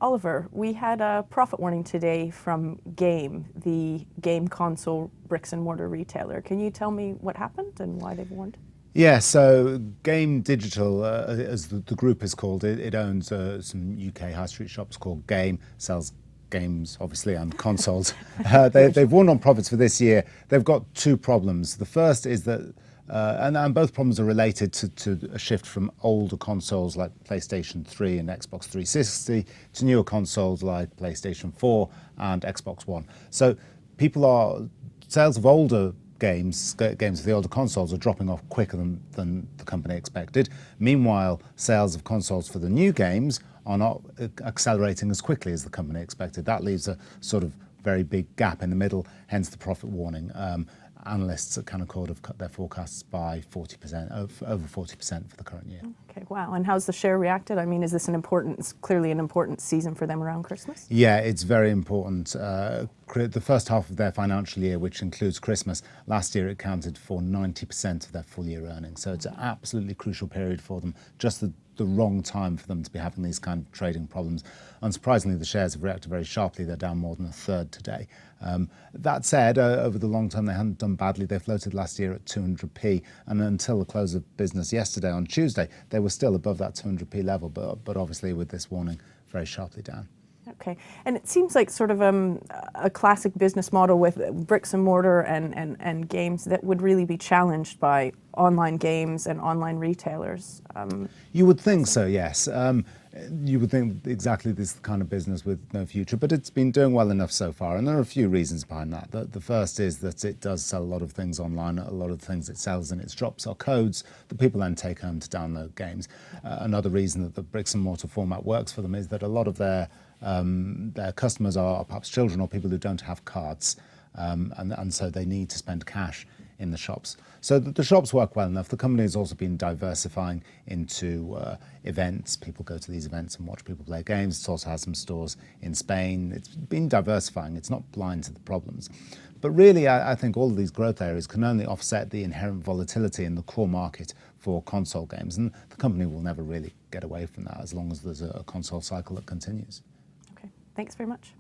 Oliver, we had a profit warning today from Game, the game console bricks and mortar retailer. Can you tell me what happened and why they've warned? Yeah, so Game Digital, as the group is called, it owns some UK high street shops called Game, sells games, obviously, and consoles. They've warned on profits for this year. They've got two problems. The first is that, and both problems are related to a shift from older consoles like PlayStation 3 and Xbox 360 to newer consoles like PlayStation 4 and Xbox One. So sales of older games of the older consoles are dropping off quicker than the company expected. Meanwhile, sales of consoles for the new games are not accelerating as quickly as the company expected. That leaves a sort of very big gap in the middle, hence the profit warning. Analysts at Canaccord have cut their forecasts by 40%, over 40% for the current year. Okay, wow. And how's the share reacted? I mean, is this it's clearly an important season for them around Christmas? Yeah, it's very important. The first half of their financial year, which includes Christmas, last year it accounted for 90% of their full year earnings. So it's an absolutely crucial period for them, just the wrong time for them to be having these kind of trading problems. Unsurprisingly, the shares have reacted very sharply. They're down more than a third today. That said, over the long term, they haven't done badly. They floated last year at 200p, and until the close of business yesterday on Tuesday, they were still above that 200p level, but obviously with this warning, very sharply down. Okay, and it seems like sort of a classic business model with bricks and mortar and games that would really be challenged by online games and online retailers. You would think so, yes. You would think exactly this kind of business with no future, but it's been doing well enough so far, and there are a few reasons behind that. The first is that it does sell a lot of things online. A lot of the things it sells in its drops are codes that people then take home to download games. Another reason that the bricks and mortar format works for them is that a lot of their customers are perhaps children or people who don't have cards, and so they need to spend cash in the shops. So the shops work well enough. The company has also been diversifying into events. People go to these events and watch people play games. It also has some stores in Spain. It's been diversifying. It's not blind to the problems. But really, I think all of these growth areas can only offset the inherent volatility in the core market for console games. And the company will never really get away from that as long as there's a console cycle that continues. Okay, thanks very much.